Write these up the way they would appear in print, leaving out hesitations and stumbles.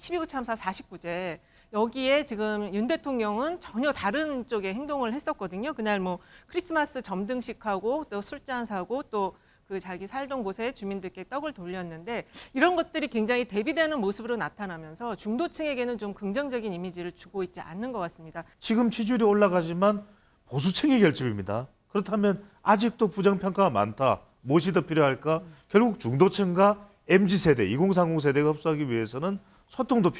12구 참사 49제 여기에 지금 윤 대통령은 전혀 다른 쪽의 행동을 했었거든요. 그날 뭐 크리스마스 점등식하고 또 술잔 사고 또 그 자기 살던 곳에 주민들께 떡을 돌렸는데 이런 것들이 굉장히 대비되는 모습으로 나타나면서 중도층에게는 좀 긍정적인 이미지를 주고 있지 않는 것 같습니다. 지금 지지율이 올라가지만 보수층의 결집입니다. 그렇다면 아직도 부정평가가 많다. 무엇이 더 필요할까? 결국 중도층과 MZ세대, 2030 세대가 흡수하기 위해서는 소통도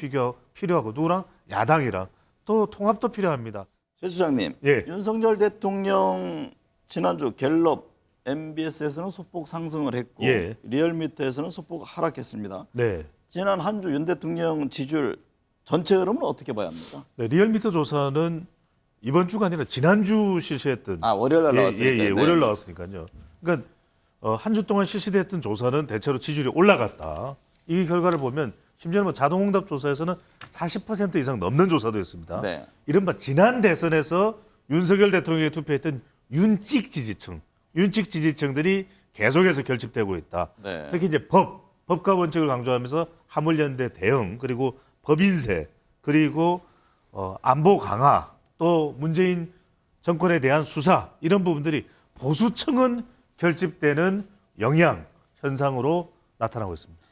필요하고 누구랑? 야당이랑 또 통합도 필요합니다. 최 수장님, 예. 윤석열 대통령 지난주 갤럽 MBS에서는 소폭 상승을 했고 예. 리얼미터에서는 소폭 하락했습니다. 네. 지난 한 주 윤 대통령 지지율 전체 흐름은 어떻게 봐야 합니까? 네, 리얼미터 조사는 이번 주가 아니라 지난주 실시했던 월요일 날 나왔으니까. 네. 월요일 나왔으니까요. 그러니까 한 주 동안 실시됐던 조사는 대체로 지지율이 올라갔다. 이 결과를 보면 심지어는 뭐 자동응답 조사에서는 40% 이상 넘는 조사도 했습니다. 네. 이른바 지난 대선에서 윤석열 대통령에 투표했던 윤찍 지지층들이 계속해서 결집되고 있다. 네. 특히 이제 법과 원칙을 강조하면서 화물연대 대응, 그리고 법인세, 그리고 안보 강화, 또 문재인 정권에 대한 수사 이런 부분들이 보수층은 결집되는 영향 현상으로 나타나고 있습니다.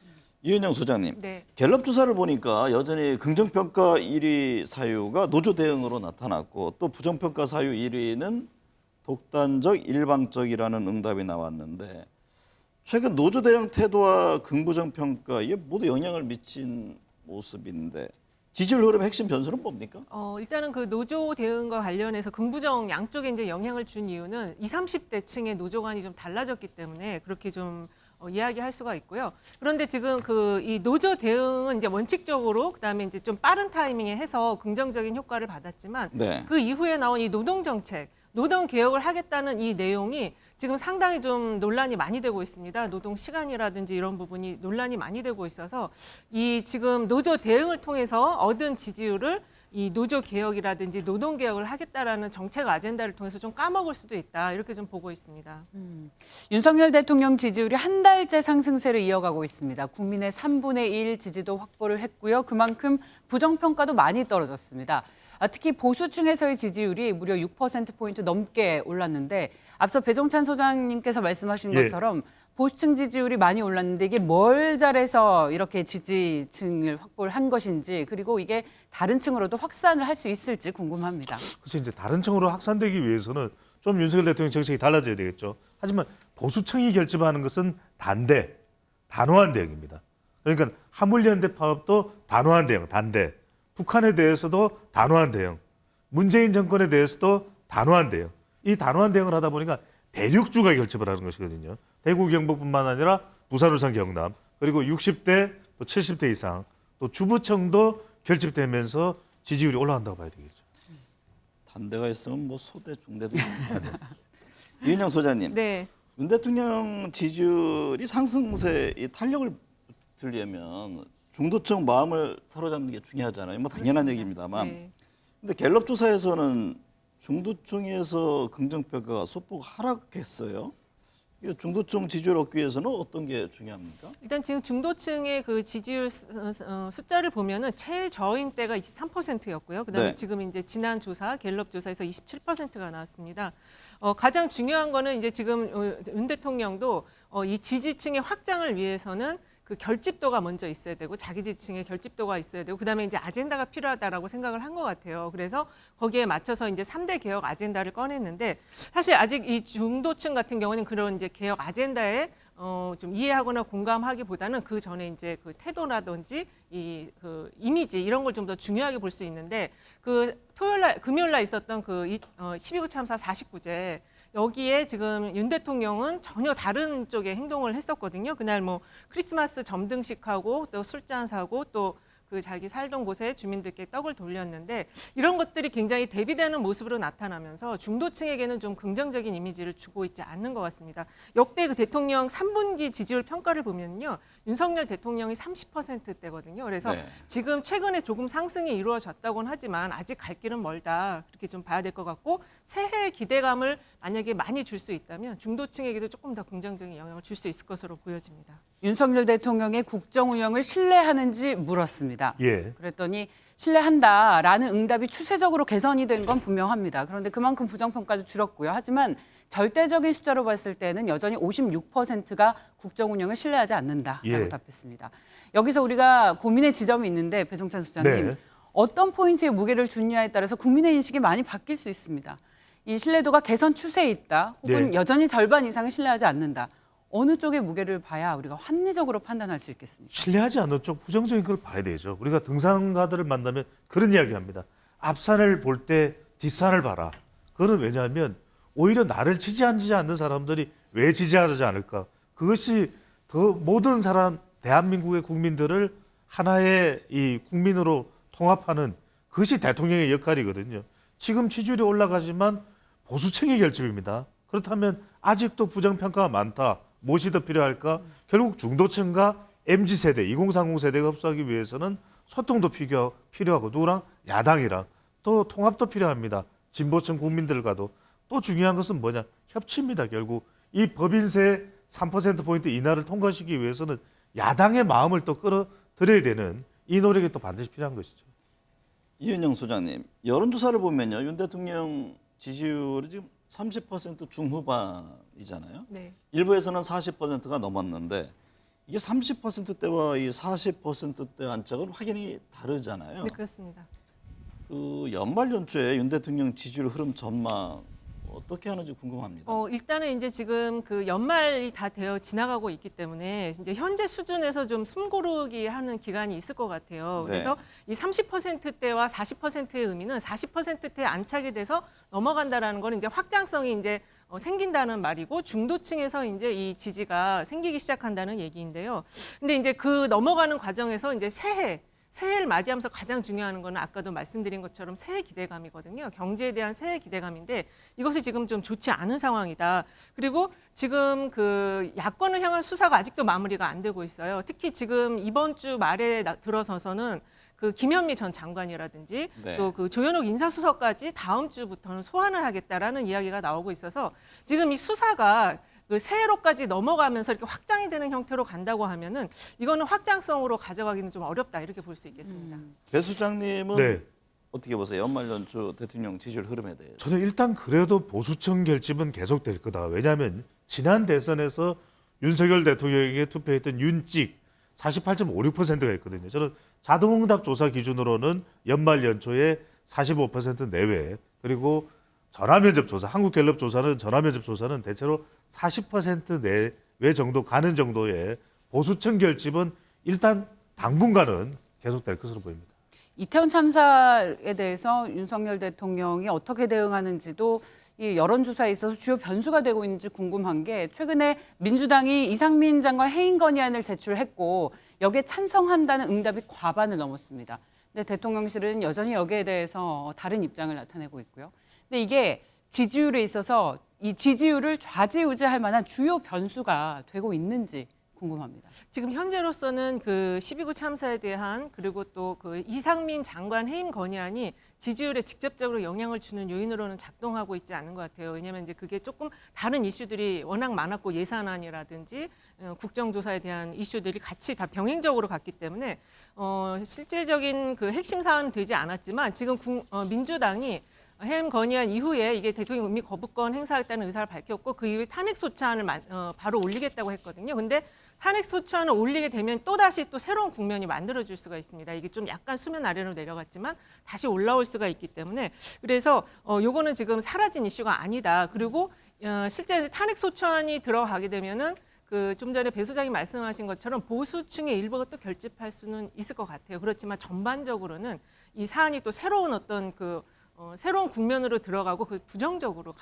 이은영 소장님, 네. 갤럽 조사를 보니까 여전히 긍정평가 1위 사유가 노조 대응으로 나타났고 또 부정평가 사유 1위는 독단적, 일방적이라는 응답이 나왔는데 최근 노조 대응 태도와 긍부정 평가에 모두 영향을 미친 모습인데 지지율 흐름의 핵심 변수는 뭡니까? 일단은 그 노조 대응과 관련해서 긍부정 양쪽에 이제 영향을 준 이유는 20, 30대층의 노조관이 좀 달라졌기 때문에 그렇게 좀 이야기할 수가 있고요. 그런데 지금 그 이 노조 대응은 이제 원칙적으로 그다음에 이제 좀 빠른 타이밍에 해서 긍정적인 효과를 받았지만 네. 그 이후에 나온 이 노동 정책, 노동 개혁을 하겠다는 이 내용이 지금 상당히 좀 논란이 많이 되고 있습니다. 노동 시간이라든지 이런 부분이 논란이 많이 되고 있어서 이 지금 노조 대응을 통해서 얻은 지지율을 이 노조 개혁이라든지 노동 개혁을 하겠다라는 정책 아젠다를 통해서 좀 까먹을 수도 있다. 이렇게 좀 보고 있습니다. 윤석열 대통령 지지율이 한 달째 상승세를 이어가고 있습니다. 국민의 3분의 1 지지도 확보를 했고요. 그만큼 부정평가도 많이 떨어졌습니다. 특히 보수층에서의 지지율이 무려 6%포인트 넘게 올랐는데 앞서 배종찬 소장님께서 말씀하신 예. 것처럼 보수층 지지율이 많이 올랐는데 이게 뭘 잘해서 이렇게 지지층을 확보를 한 것인지 그리고 이게 다른 층으로도 확산을 할 수 있을지 궁금합니다. 그래서 이제 다른 층으로 확산되기 위해서는 좀 윤석열 대통령 정책이 달라져야 되겠죠. 하지만 보수층이 결집하는 것은 단호한 대응입니다. 그러니까 화물연대 파업도 단호한 대응, 단대. 북한에 대해서도 단호한 대응, 문재인 정권에 대해서도 단호한 대응. 이 단호한 대응을 하다 보니까 대륙주가 결집을 하는 것이거든요. 대구 경북뿐만 아니라 부산 울산 경남 그리고 60대 또 70대 이상 또 주부층도 결집되면서 지지율이 올라간다고 봐야 되겠죠. 단대가 있으면 뭐 소대 중대도 이은영 소장님, 네. 윤 대통령 지지율이 상승세 이 탄력을 들려면 중도층 마음을 사로잡는 게 중요하잖아요. 뭐 당연한 얘기입니다만. 네. 근데 갤럽 조사에서는 중도층에서 긍정평가가 소폭 하락했어요. 이 중도층 지지율 얻기 위해서는 어떤 게 중요합니까? 일단 지금 중도층의 그 지지율 숫자를 보면은 최저임 때가 23%였고요. 그다음에 네. 지금 이제 지난 조사 갤럽 조사에서 27%가 나왔습니다. 가장 중요한 거는 이제 지금 윤 대통령도 이 지지층의 확장을 위해서는 그 결집도가 먼저 있어야 되고 자기 지층의 결집도가 있어야 되고 그다음에 이제 아젠다가 필요하다라고 생각을 한 것 같아요. 그래서 거기에 맞춰서 이제 3대 개혁 아젠다를 꺼냈는데 사실 아직 이 중도층 같은 경우는 그런 이제 개혁 아젠다에 좀 이해하거나 공감하기보다는 그 전에 이제 그 태도라든지 이 그 이미지 이런 걸 좀 더 중요하게 볼 수 있는데 그 금요일날 있었던 그 12구 참사 49제 여기에 지금 윤 대통령은 전혀 다른 쪽의 행동을 했었거든요. 그날 뭐 크리스마스 점등식하고 또 술잔 사고 또 그 자기 살던 곳에 주민들께 떡을 돌렸는데 이런 것들이 굉장히 대비되는 모습으로 나타나면서 중도층에게는 좀 긍정적인 이미지를 주고 있지 않는 것 같습니다. 역대 그 대통령 3분기 지지율 평가를 보면요. 윤석열 대통령이 30%대거든요. 그래서 네. 지금 최근에 조금 상승이 이루어졌다고는 하지만 아직 갈 길은 멀다. 그렇게 좀 봐야 될 것 같고 새해의 기대감을 만약에 많이 줄 수 있다면 중도층에게도 조금 더 긍정적인 영향을 줄 수 있을 것으로 보여집니다. 윤석열 대통령의 국정 운영을 신뢰하는지 물었습니다. 물었습니다. 예. 그랬더니 신뢰한다라는 응답이 추세적으로 개선이 된 건 분명합니다. 그런데 그만큼 부정평가도 줄었고요. 하지만 절대적인 숫자로 봤을 때는 여전히 56%가 국정 운영을 신뢰하지 않는다라고 예. 답했습니다. 여기서 우리가 고민의 지점이 있는데 배종찬 소장님 네. 어떤 포인트에 무게를 두느냐에 따라서 국민의 인식이 많이 바뀔 수 있습니다. 이 신뢰도가 개선 추세에 있다 혹은 네. 여전히 절반 이상을 신뢰하지 않는다. 어느 쪽에 무게를 봐야 우리가 합리적으로 판단할 수 있겠습니까? 신뢰하지 않는 쪽 부정적인 걸 봐야 되죠. 우리가 등산가들을 만나면 그런 이야기합니다. 앞산을 볼 때 뒷산을 봐라. 그거는 왜냐하면 오히려 나를 지지하지 않는 사람들이 왜 지지하지 않을까? 그것이 더 모든 사람 대한민국의 국민들을 하나의 이 국민으로 통합하는 그것이 대통령의 역할이거든요. 지금 지지율이 올라가지만 보수층의 결집입니다. 그렇다면 아직도 부정평가가 많다. 무엇이 더 필요할까? 결국 중도층과 MZ세대, 2030 세대가 흡수하기 위해서는 소통도 필요하고 누구랑? 야당이랑 또 통합도 필요합니다. 진보층 국민들과도. 또 중요한 것은 뭐냐? 협치입니다. 결국 이 법인세 3%포인트 인하를 통과시키기 위해서는 야당의 마음을 또 끌어들여야 되는 이 노력이 또 반드시 필요한 것이죠. 이은영 소장님, 여론조사를 보면요, 윤 대통령 지지율이 지금 30% 중후반이잖아요. 네. 일부에서는 40%가 넘었는데 이게 30%대와 이 40%대 안착은 확연히 다르잖아요. 네, 그렇습니다. 그 연말 연초에 윤 대통령 지지율 흐름 전망 어떻게 하는지 궁금합니다. 일단은 이제 지금 그 연말이 다 되어 지나가고 있기 때문에 이제 현재 수준에서 좀 숨고르기 하는 기간이 있을 것 같아요. 네. 그래서 이 30%대와 40%의 의미는 40%대에 안착이 돼서 넘어간다라는 건 이제 확장성이 이제 생긴다는 말이고 중도층에서 이제 이 지지가 생기기 시작한다는 얘기인데요. 근데 이제 그 넘어가는 과정에서 이제 새해를 맞이하면서 가장 중요한 거는 아까도 말씀드린 것처럼 새해 기대감이거든요. 경제에 대한 새해 기대감인데 이것이 지금 좀 좋지 않은 상황이다. 그리고 지금 그 야권을 향한 수사가 아직도 마무리가 안 되고 있어요. 특히 지금 이번 주 말에 들어서서는 그 김현미 전 장관이라든지 네. 또 그 조현옥 인사수석까지 다음 주부터는 소환을 하겠다라는 이야기가 나오고 있어서 지금 이 수사가 그 새해로까지 넘어가면서 이렇게 확장이 되는 형태로 간다고 하면은 이거는 확장성으로 가져가기는 좀 어렵다 이렇게 볼 수 있겠습니다. 배 소장님은 네. 어떻게 보세요? 연말 연초 대통령 지지율 흐름에 대해서. 저는 일단 그래도 보수층 결집은 계속될 거다. 왜냐하면 지난 대선에서 윤석열 대통령에게 투표했던 윤찍 48.56%가 있거든요. 저는 자동응답 조사 기준으로는 연말 연초에 45% 내외 그리고 전화면접 조사, 한국갤럽 조사는 전화면접 조사는 대체로 40% 내외 정도 가는 정도의 보수층 결집은 일단 당분간은 계속될 것으로 보입니다. 이태원 참사에 대해서 윤석열 대통령이 어떻게 대응하는지도 이 여론조사에 있어서 주요 변수가 되고 있는지 궁금한 게 최근에 민주당이 이상민 장관 해임 건의안을 제출했고 여기에 찬성한다는 응답이 과반을 넘었습니다. 근데 대통령실은 여전히 여기에 대해서 다른 입장을 나타내고 있고요. 근데 이게 지지율에 있어서 이 지지율을 좌지우지할 만한 주요 변수가 되고 있는지 궁금합니다. 지금 현재로서는 그 12구 참사에 대한 그리고 또 그 이상민 장관 해임 건의안이 지지율에 직접적으로 영향을 주는 요인으로는 작동하고 있지 않은 것 같아요. 왜냐하면 이제 그게 조금 다른 이슈들이 워낙 많았고 예산안이라든지 국정조사에 대한 이슈들이 같이 다 병행적으로 갔기 때문에 실질적인 그 핵심 사안은 되지 않았지만 지금 민주당이 해임 건의안 이후에 이게 대통령 임기 거부권 행사하겠다는 의사를 밝혔고 그 이후에 탄핵 소추안을 바로 올리겠다고 했거든요. 근데 탄핵 소추안을 올리게 되면 또다시 또 새로운 국면이 만들어질 수가 있습니다. 이게 좀 약간 수면 아래로 내려갔지만 다시 올라올 수가 있기 때문에 그래서 요거는 지금 사라진 이슈가 아니다. 그리고 실제 탄핵 소추안이 들어가게 되면은 그 좀 전에 배 소장이 말씀하신 것처럼 보수층의 일부가 또 결집할 수는 있을 것 같아요. 그렇지만 전반적으로는 이 사안이 또 새로운 어떤 새로운 국면으로 들어가고 그 부정적으로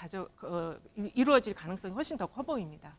이루어질 가능성이 훨씬 더 커 보입니다.